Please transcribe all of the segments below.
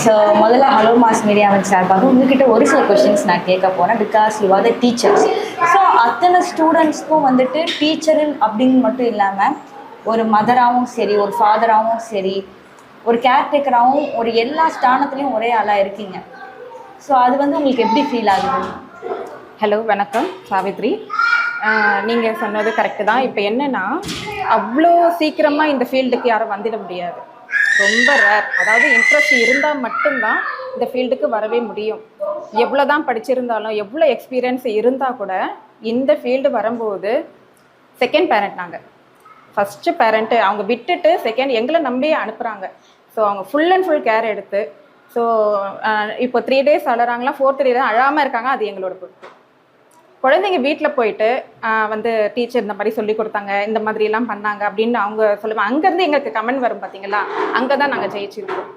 So முதல்ல hello mass மீடியாவின் சார்பாக உங்ககிட்ட ஒரு சில கொஸ்டின்ஸ் நான் கேட்க போகிறேன். Because you are the teachers. So அத்தனை ஸ்டூடெண்ட்ஸ்க்கும் வந்துட்டு டீச்சருன்னு அப்படின்னு மட்டும் இல்லாமல் ஒரு மதராகவும் சரி, ஒரு ஃபாதராகவும் சரி, ஒரு கேர்டேக்கராகவும், ஒரு எல்லா ஸ்தானத்துலேயும் ஒரே ஆளாக இருக்கீங்க. ஸோ அது வந்து உங்களுக்கு எப்படி ஃபீல் ஆகுது? ஹலோ, வணக்கம் சாவித்ரி. நீங்கள் சொன்னது கரெக்டு தான். இப்போ என்னென்னா, அவ்வளோ சீக்கிரமாக இந்த ஃபீல்டுக்கு யாரும் வந்துட முடியாது. ரொம்ப ரேர். அதாவது இன்ட்ரெஸ்ட் இருந்தால் மட்டும்தான் இந்த ஃபீல்டுக்கு வரவே முடியும். எவ்வளோ தான் படிச்சிருந்தாலும், எவ்வளோ எக்ஸ்பீரியன்ஸ் இருந்தால் கூட இந்த ஃபீல்டு வரும்போது செகண்ட் பேரண்ட் நாங்கள். ஃபஸ்ட்டு பேரண்ட்டு அவங்க விட்டுட்டு செகண்ட் எங்களை நம்பி அனுப்புகிறாங்க. ஸோ அவங்க ஃபுல் அண்ட் ஃபுல் கேர் எடுத்து, ஸோ இப்போ 3 days அழறாங்களா, 4th day தான் அழாமல் இருக்காங்க. அது எங்களோட பொறுப்பு. குழந்தைங்க வீட்டில் போயிட்டு வந்து டீச்சர் இந்த மாதிரி சொல்லி கொடுத்தாங்க, இந்த மாதிரிலாம் பண்ணாங்க அப்படின்னு அவங்க சொல்லுவாங்க. அங்கேருந்து எங்களுக்கு கமெண்ட் வரும் பார்த்தீங்களா, அங்கே தான் நாங்கள் ஜெயிச்சிருக்கோம்.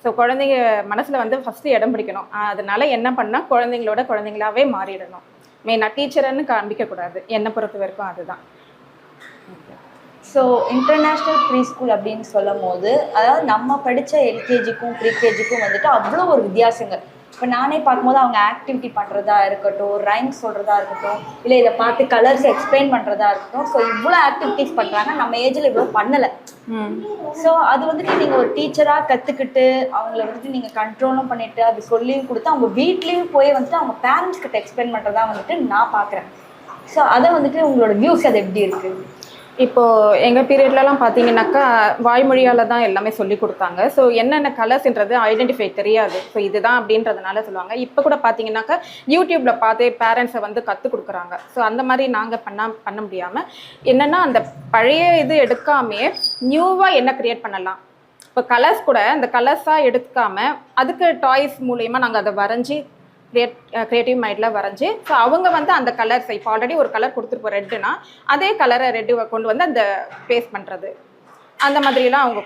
ஸோ குழந்தைங்க மனசில் வந்து ஃபஸ்ட்டு இடம் பிடிக்கணும். அதனால என்ன பண்ணால் குழந்தைங்களாவே மாறிடணும். மெயினாக டீச்சர்ன்னு காண்பிக்கக்கூடாது. என்னை பொறுத்த வரைக்கும் அதுதான். ஸோ இன்டர்நேஷ்னல் ப்ரீ ஸ்கூல் அப்படின்னு சொல்லும் போது, அதாவது நம்ம படித்த எல்கேஜிக்கும் ப்ரீகேஜிக்கும் வந்துட்டு அவ்வளோ ஒரு வித்தியாசங்கள். இப்போ நானே பார்க்கும்போது அவங்க ஆக்டிவிட்டி பண்ணுறதா இருக்கட்டும், ரைம்ஸ் சொல்கிறதா இருக்கட்டும், இல்லை இதை பார்த்து கலர்ஸ் எக்ஸ்பிளைன் பண்ணுறதா இருக்கட்டும், ஸோ இவ்வளோ ஆக்டிவிட்டீஸ் பண்ணுறாங்க. நம்ம ஏஜில் இவ்வளோ பண்ணலை. ஸோ அது வந்துட்டு நீங்கள் ஒரு டீச்சராக கற்றுக்கிட்டு அவங்கள வந்துட்டு நீங்கள் கண்ட்ரோலும் பண்ணிவிட்டு அது சொல்லியும் கொடுத்து அவங்க வீட்லேயும் போய் வந்துட்டு அவங்க பேரண்ட்ஸ் கிட்ட எக்ஸ்பிளைன் பண்ணுறதா வந்துட்டு நான் பார்க்குறேன். ஸோ அதை வந்துட்டு உங்களோட வியூஸ் அது எப்படி இருக்குது? இப்போது எங்கள் பீரியட்லலாம் பார்த்தீங்கன்னாக்கா வாய்மொழியால் தான் எல்லாமே சொல்லி கொடுத்தாங்க. ஸோ என்னென்ன கலர்ஸ்ன்றது ஐடென்டிஃபை தெரியாது. ஸோ இதுதான் அப்படின்றதுனால சொல்லுவாங்க. இப்போ கூட பார்த்தீங்கன்னாக்கா யூடியூப்பில் பார்த்தே பேரண்ட்ஸை வந்து கற்றுக் கொடுக்குறாங்க. ஸோ அந்த மாதிரி நாங்கள் பண்ண முடியாமல் என்னென்னா, அந்த பழைய இது எடுக்காமே நியூவாக என்ன க்ரியேட் பண்ணலாம். இப்போ கலர்ஸ் கூட அந்த கலர்ஸாக எடுக்காமல் அதுக்கு டாய்ஸ் மூலயமா நாங்கள் அதை வரைஞ்சி கிரியேட்டிவ் மைண்டில் வரைஞ்சி, ஸோ அவங்க வந்து அந்த கலர்ஸை இப்போ ஆல்ரெடி ஒரு கலர் கொடுத்துருப்போம் ரெட்டுனா, அதே கலரை ரெட்டு கொண்டு வந்து அந்த பேஸ்ட் பண்ணுறது, அந்த மாதிரிலாம் அவங்க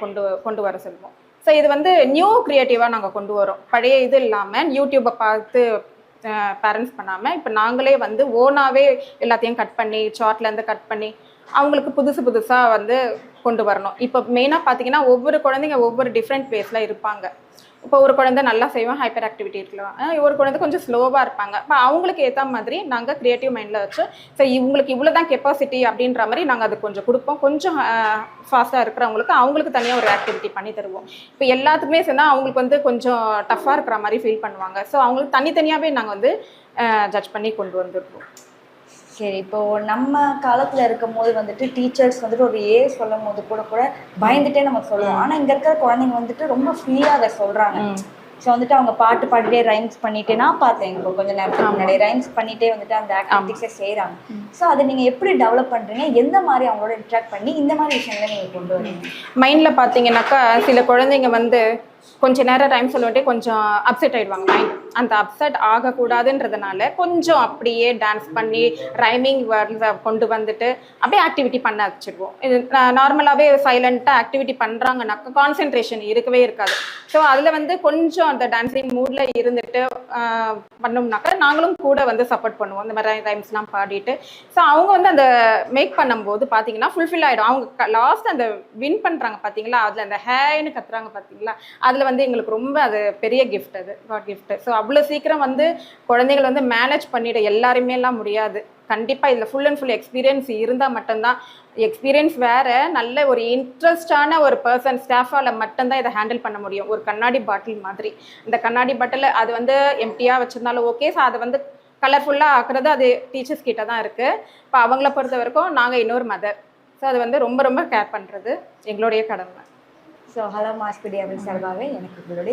கொண்டு வர சொல்லுவோம். ஸோ இது வந்து நியூ க்ரியேட்டிவாக நாங்கள் கொண்டு வரோம். பழைய இது இல்லாமல் யூடியூப்பை பார்த்து பேரண்ட்ஸ் பண்ணாமல் இப்போ நாங்களே வந்து ஓனாகவே எல்லாத்தையும் கட் பண்ணி சார்ட்லேருந்து கட் பண்ணி அவங்களுக்கு புதுசாக வந்து கொண்டு வரணும். இப்போ மெயினாக பார்த்தீங்கன்னா ஒவ்வொரு குழந்தைங்க ஒவ்வொரு டிஃப்ரெண்ட் பேஸில் இருப்பாங்க. இப்போ ஒரு குழந்தை நல்லா செய்வோம், ஹைப்பர் ஆக்டிவிட்டி இருக்கலாம். ஒரு குழந்தை கொஞ்சம் ஸ்லோவாக இருப்பாங்க. இப்போ அவங்களுக்கு ஏற்ற மாதிரி நாங்கள் க்ரியேட்டிவ் மைண்டில் வச்சு, ஸோ இவங்களுக்கு இவ்வளோ தான் கெப்பாசிட்டி அப்படின்ற மாதிரி நாங்கள் அது கொஞ்சம் கொடுப்போம். கொஞ்சம் ஃபாஸ்ட்டாக இருக்கிறவங்களுக்கு அவங்களுக்கு தனியாக ஒரு ஆக்டிவிட்டி பண்ணி தருவோம். இப்போ எல்லாத்துக்குமே சொன்னால் அவங்களுக்கு வந்து கொஞ்சம் டஃப்பாக இருக்கிற மாதிரி ஃபீல் பண்ணுவாங்க. ஸோ அவங்களுக்கு தனித்தனியாகவே நாங்கள் வந்து ஜட்ஜ் பண்ணி கொண்டு வந்துருக்கோம். சரி, இப்போது நம்ம காலத்தில் இருக்கும் போது வந்துட்டு டீச்சர்ஸ் வந்துட்டு ஒரு சொல்லும் போது கூட பயந்துட்டே நம்ம சொல்லுவோம். ஆனால் இங்கே இருக்கிற குழந்தைங்க வந்துட்டு ரொம்ப ஃப்ரீயாக அதை சொல்கிறாங்க. ஸோ வந்துட்டு அவங்க பாட்டு பாடிட்டே ரைம்ஸ் பண்ணிட்டே நான் பார்த்தேன். இப்போ கொஞ்சம் நேரத்துக்கு முன்னாடி ரைம்ஸ் பண்ணிட்டே வந்துட்டு அந்த ஆக்டிவிட்டிஸை செய்கிறாங்க. ஸோ அதை நீங்கள் எப்படி டெவலப் பண்ணுறீங்க? எந்த மாதிரி அவங்களோட இன்ட்ராக்ட் பண்ணி இந்த மாதிரி விஷயங்களை நீங்கள் கொண்டு வரீங்க? மைண்டில் பார்த்தீங்கன்னாக்கா சில குழந்தைங்க வந்து கொஞ்ச நேரம் டைம் சொல்லிட்டே கொஞ்சம் அப்செட் ஆகிடுவாங்க. மைண்ட் அந்த அப்செட் ஆகக்கூடாதுன்றதுனால கொஞ்சம் அப்படியே டான்ஸ் பண்ணி ரைமிங் வேர்ட்ஸை கொண்டு வந்துட்டு அப்படியே ஆக்டிவிட்டி பண்ண வச்சுடுவோம். இது நார்மலாகவே சைலண்ட்டாக ஆக்டிவிட்டி பண்ணுறாங்கனாக்கா கான்சென்ட்ரேஷன் இருக்கவே இருக்காது. ஸோ அதில் வந்து கொஞ்சம் அந்த டான்ஸிங் மூடில் இருந்துட்டு பண்ணோம்னாக்கா நாங்களும் கூட வந்து சப்போர்ட் பண்ணுவோம். இந்த மாதிரி ரைம்ஸ்லாம் பாடிட்டு ஸோ அவங்க வந்து அந்த மேக் பண்ணும்போது பார்த்தீங்கன்னா ஃபுல்ஃபில் ஆகிடும். அவங்க லாஸ்ட் அந்த வின் பண்ணுறாங்க பார்த்தீங்களா, அதில் அந்த ஹேன்னு கத்துறாங்க பார்த்தீங்களா, அதில் வந்து எங்களுக்கு ரொம்ப அது பெரிய கிஃப்ட், அது காட் கிஃப்ட். ஸோ அவ்வளோ சீக்கிரம் வந்து குழந்தைகள் வந்து மேனேஜ் பண்ணிட எல்லாருமே எல்லாம் முடியாது. கண்டிப்பாக இதில் ஃபுல் அண்ட் ஃபுல் எக்ஸ்பீரியன்ஸ் இருந்தால் மட்டும்தான். எக்ஸ்பீரியன்ஸ் வேறு, நல்ல ஒரு இன்ட்ரெஸ்டான ஒரு பர்சன் ஸ்டாஃபால் மட்டும்தான் இதை ஹேண்டில் பண்ண முடியும். ஒரு கண்ணாடி பாட்டில் மாதிரி, இந்த கண்ணாடி பாட்டில் அது வந்து எம்டியாக வச்சுருந்தாலும் ஓகே. ஸோ அதை வந்து கலர்ஃபுல்லாக ஆக்குறது அது டீச்சர்ஸ் கிட்ட தான் இருக்குது. இப்போ அவங்கள பொறுத்த வரைக்கும் நாங்கள் இன்னொரு மதர். ஸோ அது வந்து ரொம்ப ரொம்ப கேர் பண்ணுறது எங்களுடைய கடமை. ஸோ ஹலோ மாஸ் மீடியாவின் சார்பாகவே எனக்கு உங்களுடைய